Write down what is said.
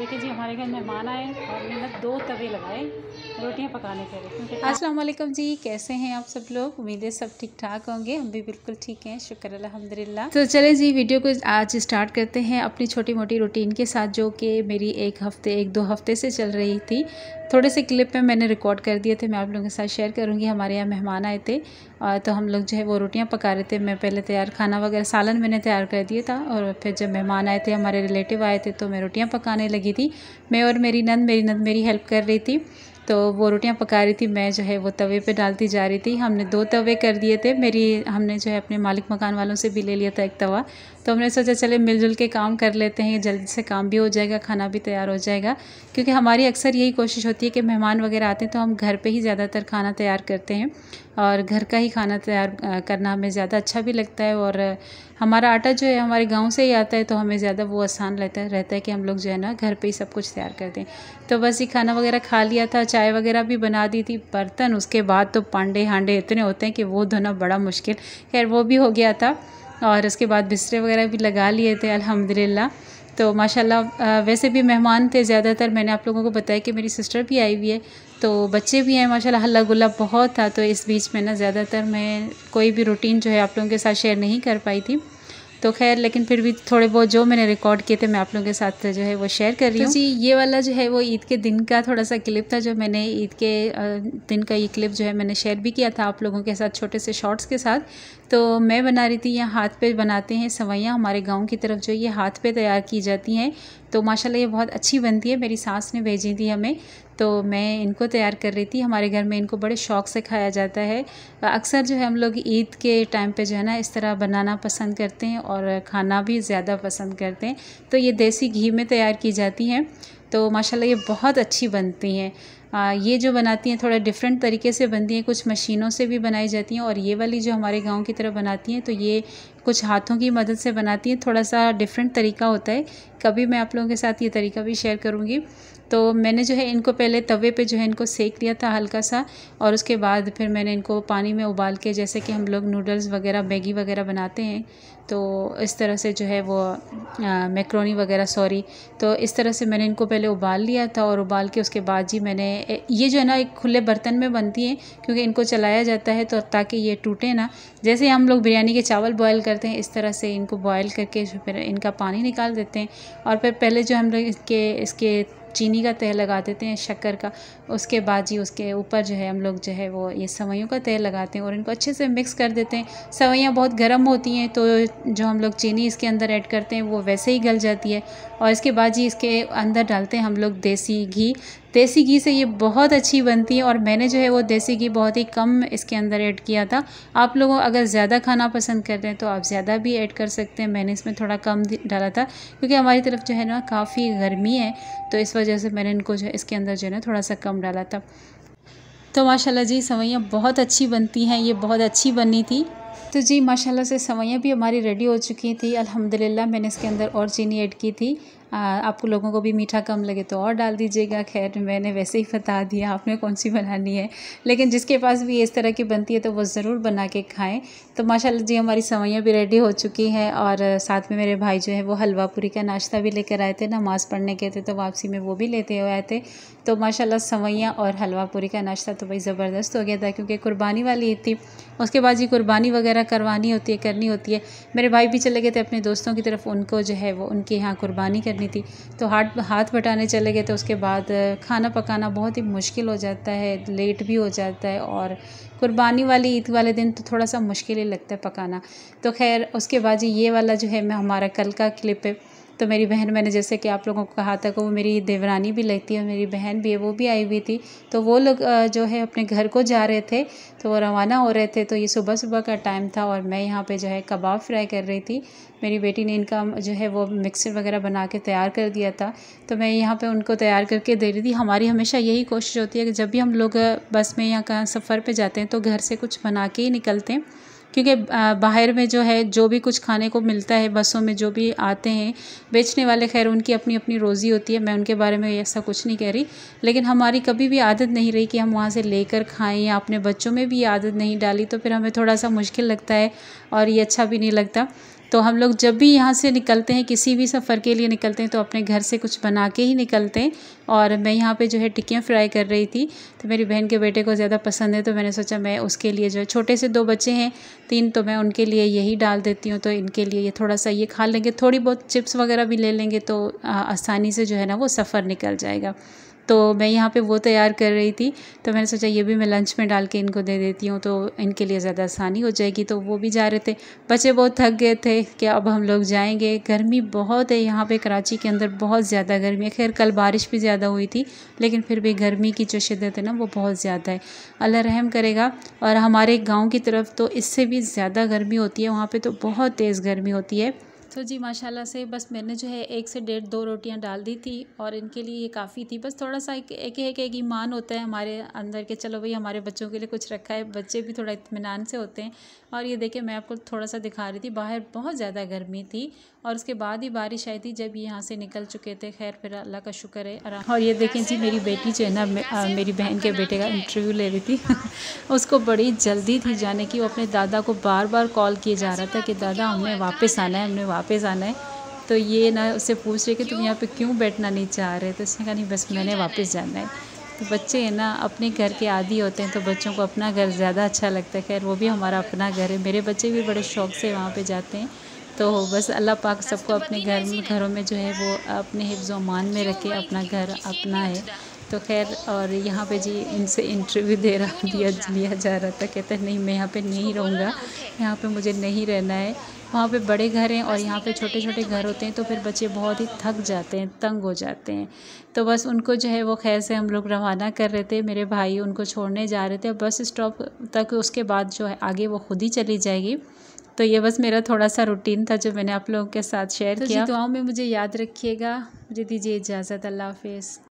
देखिए जी, हमारे घर मेहमान आए और मैंने 2 तवे लगाए रोटियां पकाने के लिए, क्योंकि अस्सलाम वालेकुम जी, कैसे हैं आप सब लोग। उम्मीद है सब ठीक ठाक होंगे। हम भी बिल्कुल ठीक हैं, शुक्र अल्हम्दुलिल्लाह। तो चले जी, वीडियो को आज स्टार्ट करते हैं अपनी छोटी मोटी रूटीन के साथ, जो कि मेरी एक दो हफ्ते से चल रही थी। थोड़े से क्लिप में मैंने रिकॉर्ड कर दिए थे, मैं आप लोगों के साथ शेयर करूँगी। हमारे यहाँ मेहमान आए थे तो हम लोग जो है वो रोटियाँ पका रहे थे। मैं पहले तैयार खाना वगैरह सालन मैंने तैयार कर दिया था, और फिर जब मेहमान आए थे, हमारे रिलेटिव आए थे, तो मैं रोटियाँ पकाने लगी थी। मैं और मेरी नंद मेरी हेल्प कर रही थी। तो वो रोटियां पका रही थी, मैं जो है वो तवे पे डालती जा रही थी। हमने 2 तवे कर दिए थे। हमने जो है अपने मालिक मकान वालों से भी ले लिया था एक तवा। तो हमने सोचा चले मिलजुल के काम कर लेते हैं, जल्दी से काम भी हो जाएगा, खाना भी तैयार हो जाएगा। क्योंकि हमारी अक्सर यही कोशिश होती है कि मेहमान वगैरह आते हैं तो हम घर पे ही ज़्यादातर खाना तैयार करते हैं, और घर का ही खाना तैयार करना हमें ज़्यादा अच्छा भी लगता है। और हमारा आटा जो है हमारे गांव से ही आता है, तो हमें ज़्यादा वो आसान रहता है कि हम लोग जो है ना घर पे ही सब कुछ तैयार करते हैं। तो बस ये खाना वगैरह खा लिया था, चाय वगैरह भी बना दी थी। बर्तन उसके बाद तो पांडे हांडे इतने होते हैं कि वो धोना बड़ा मुश्किल, खैर वो भी हो गया था। और उसके बाद बिस्तरे वगैरह भी लगा लिए थे अल्हम्दुलिल्लाह। तो माशाल्लाह वैसे भी मेहमान थे ज़्यादातर। मैंने आप लोगों को बताया कि मेरी सिस्टर भी आई हुई है, तो बच्चे भी हैं माशाल्लाह। हल्ला गुल्ला बहुत था, तो इस बीच में ना ज़्यादातर मैं कोई भी रूटीन जो है आप लोगों के साथ शेयर नहीं कर पाई थी। तो खैर, लेकिन फिर भी थोड़े बहुत जो मैंने रिकॉर्ड किए थे मैं आप लोगों के साथ जो है वो शेयर कर रही हूँ। तो जी, ये वाला जो है वो ईद के दिन का थोड़ा सा क्लिप था, जो मैंने ईद के दिन का ये क्लिप जो है मैंने शेयर भी किया था आप लोगों के साथ, छोटे से शॉर्ट्स के साथ। तो मैं बना रही थी, यहाँ हाथ पे बनाते हैं सवैयाँ, हमारे गाँव की तरफ जो ये हाथ पे तैयार की जाती हैं। तो माशाल्लाह ये बहुत अच्छी बनती है, मेरी सास ने भेजी थी हमें, तो मैं इनको तैयार कर रही थी। हमारे घर में इनको बड़े शौक़ से खाया जाता है। अक्सर जो है हम लोग ईद के टाइम पे जो है ना इस तरह बनाना पसंद करते हैं, और खाना भी ज़्यादा पसंद करते हैं। तो ये देसी घी में तैयार की जाती हैं, तो माशाल्लाह ये बहुत अच्छी बनती हैं। ये जो बनाती हैं थोड़ा डिफरेंट तरीके से बनती हैं, कुछ मशीनों से भी बनाई जाती हैं, और ये वाली जो हमारे गांव की तरह बनाती हैं तो ये कुछ हाथों की मदद से बनाती हैं। थोड़ा सा डिफरेंट तरीका होता है, कभी मैं आप लोगों के साथ ये तरीका भी शेयर करूँगी। तो मैंने जो है इनको पहले तवे पे जो है इनको सेक लिया था हल्का सा, और उसके बाद फिर मैंने इनको पानी में उबाल के, जैसे कि हम लोग नूडल्स वगैरह मैगी वगैरह बनाते हैं, तो इस तरह से जो है वो मैक्रोनी वगैरह तो इस तरह से मैंने इनको पहले उबाल लिया था। और उबाल के उसके बाद जी मैंने ये जो है ना एक खुले बर्तन में बनती हैं, क्योंकि इनको चलाया जाता है तो ताकि ये टूटे ना। जैसे हम लोग बिरयानी के चावल बॉयल करते हैं, इस तरह से इनको बॉयल करके फिर इनका पानी निकाल देते हैं। और फिर पहले जो हम लोग इसके चीनी का तेल लगा देते हैं, शक्कर का। उसके बाद जी उसके ऊपर जो है हम लोग जो है वो ये सवैयों का तेल लगाते हैं, और इनको अच्छे से मिक्स कर देते हैं। सवैयाँ बहुत गर्म होती हैं, तो जो हम लोग चीनी इसके अंदर ऐड करते हैं वो वैसे ही गल जाती है। और इसके बाद जी इसके अंदर डालते हैं हम लोग देसी घी। देसी घी से ये बहुत अच्छी बनती है, और मैंने जो है वो देसी घी बहुत ही कम इसके अंदर ऐड किया था। आप लोगों अगर ज़्यादा खाना पसंद करते हैं तो आप ज़्यादा भी ऐड कर सकते हैं। मैंने इसमें थोड़ा कम डाला था, क्योंकि हमारी तरफ जो है ना काफ़ी गर्मी है, तो इस वजह से मैंने इनको जो है इसके अंदर जो है ना थोड़ा सा कम डाला था। तो माशाल्लाह जी सवैयाँ बहुत अच्छी बनती हैं, ये बहुत अच्छी बनी थी। तो जी माशाल्लाह से सवैयाँ भी हमारी रेडी हो चुकी थी अल्हम्दुलिल्लाह। मैंने इसके अंदर और चीनी ऐड की थी। आपको लोगों को भी मीठा कम लगे तो और डाल दीजिएगा, खैर मैंने वैसे ही बता दिया आपने कौन सी बनानी है। लेकिन जिसके पास भी इस तरह की बनती है तो वो ज़रूर बना के खाएं। तो माशाल्लाह जी हमारी सवैयाँ भी रेडी हो चुकी हैं, और साथ में मेरे भाई जो है वो हलवा पूरी का नाश्ता भी लेकर आए थे, नमाज़ पढ़ने के थे, तो वापसी में वो भी लेते हुए आए थे। तो माशाल्लाह सवैयाँ और हलवा पूरी का नाश्ता तो भाई ज़बरदस्त हो गया था, क्योंकि कुर्बानी वाली ईद थी। उसके बाद जी कुर्बानी वगैरह करवानी होती है, करनी होती है। मेरे भाई भी चले गए थे अपने दोस्तों की तरफ, उनको जो है वो उनके यहाँ कुर्बानी करनी थी, तो हाथ बटाने चले गए थे। उसके बाद खाना पकाना बहुत ही मुश्किल हो जाता है, लेट भी हो जाता है, और कुर्बानी वाली ईद वाले दिन तो थोड़ा सा मुश्किल ही लगता है पकाना। तो खैर उसके बाद जी ये वाला जो है मैं हमारा कल का क्लिप है। तो मेरी बहन, मैंने जैसे कि आप लोगों को कहा था कि वो मेरी देवरानी भी लगती है, मेरी बहन भी है, वो भी आई हुई थी। तो वो लोग जो है अपने घर को जा रहे थे, तो वो रवाना हो रहे थे। तो ये सुबह सुबह का टाइम था, और मैं यहाँ पे जो है कबाब फ्राई कर रही थी। मेरी बेटी ने इनका जो है वो मिक्सर वगैरह बना के तैयार कर दिया था, तो मैं यहाँ पे उनको तैयार करके दे रही थी। हमारी हमेशा यही कोशिश होती है कि जब भी हम लोग बस में या कहाँ सफ़र पे जाते हैं तो घर से कुछ बना के ही निकलते हैं, क्योंकि बाहर में जो है जो भी कुछ खाने को मिलता है, बसों में जो भी आते हैं बेचने वाले, खैर उनकी अपनी अपनी रोज़ी होती है, मैं उनके बारे में ऐसा कुछ नहीं कह रही। लेकिन हमारी कभी भी आदत नहीं रही कि हम वहाँ से लेकर खाएं, या अपने बच्चों में भी ये आदत नहीं डाली, तो फिर हमें थोड़ा सा मुश्किल लगता है और ये अच्छा भी नहीं लगता। तो हम लोग जब भी यहाँ से निकलते हैं, किसी भी सफ़र के लिए निकलते हैं, तो अपने घर से कुछ बना के ही निकलते हैं। और मैं यहाँ पे जो है टिक्कियाँ फ्राई कर रही थी, तो मेरी बहन के बेटे को ज़्यादा पसंद है, तो मैंने सोचा मैं उसके लिए जो है, छोटे से 2 बच्चे हैं, 3, तो मैं उनके लिए यही डाल देती हूँ। तो इनके लिए ये थोड़ा सा ये खा लेंगे, थोड़ी बहुत चिप्स वगैरह भी ले लेंगे, तो आसानी से जो है ना वो सफ़र निकल जाएगा। तो मैं यहाँ पे वो तैयार कर रही थी, तो मैंने सोचा ये भी मैं लंच में डाल के इनको दे देती हूँ, तो इनके लिए ज़्यादा आसानी हो जाएगी। तो वो भी जा रहे थे, बच्चे बहुत थक गए थे कि अब हम लोग जाएंगे। गर्मी बहुत है यहाँ पे, कराची के अंदर बहुत ज़्यादा गर्मी है। खैर कल बारिश भी ज़्यादा हुई थी, लेकिन फिर भी गर्मी की जो शिद्दत है ना वो बहुत ज़्यादा है। अल्लाह रहम करेगा। और हमारे गाँव की तरफ तो इससे भी ज़्यादा गर्मी होती है, वहाँ पर तो बहुत तेज़ गर्मी होती है। तो जी माशाल्लाह से बस मैंने जो है 1 से 1.5-2 रोटियां डाल दी थी, और इनके लिए ये काफ़ी थी। बस थोड़ा सा एक ईमान होता है हमारे अंदर के, चलो भाई हमारे बच्चों के लिए कुछ रखा है, बच्चे भी थोड़ा इत्मीनान से होते हैं। और ये देखिए मैं आपको थोड़ा सा दिखा रही थी, बाहर बहुत ज़्यादा गर्मी थी, और उसके बाद ही बारिश आई थी जब ये यहाँ से निकल चुके थे। खैर फिर अल्लाह का शुक्र है आराम। और ये देखें जी मेरी बेटी जो है ना, मेरी बहन के बेटे का इंटरव्यू ले रही थी उसको बड़ी जल्दी थी जाने की। वो अपने दादा को बार बार कॉल किए जा रहा था कि दादा हमने वापस आना है, हमने वापस आना है। तो ये ना उससे पूछ रहे कि तुम यहाँ पे क्यों बैठना नहीं चाह रहे। तो उसने कहा नहीं बस मैंने वापस जाना है। तो बच्चे हैं ना अपने घर के आदी होते हैं, तो बच्चों को अपना घर ज़्यादा अच्छा लगता है। खैर वो भी हमारा अपना घर है, मेरे बच्चे भी बड़े शौक़ से वहाँ पे जाते हैं। तो बस अल्लाह पाक सबको अपने घरों में जो है वो अपने हिफ्ज़ अमान में रखे, अपना घर अपना है। तो खैर और यहाँ पे जी इनसे इंटरव्यू लिया जा रहा था। कहते हैं नहीं मैं यहाँ पे नहीं रहूँगा, यहाँ पे मुझे नहीं रहना है। वहाँ पे बड़े घर हैं और यहाँ पे छोटे छोटे घर होते हैं, तो फिर बच्चे बहुत ही थक जाते हैं, तंग हो जाते हैं। तो बस उनको जो है वो खैर से हम लोग रवाना कर रहे थे, मेरे भाई उनको छोड़ने जा रहे थे बस स्टॉप तक। उसके बाद जो है आगे वो खुद ही चली जाएगी। तो ये बस मेरा थोड़ा सा रूटीन था जो मैंने आप लोगों के साथ शेयर किया। दुआओं में मुझे याद रखिएगा। मुझे दीजिए इजाज़त। अल्लाह हाफ़िज़।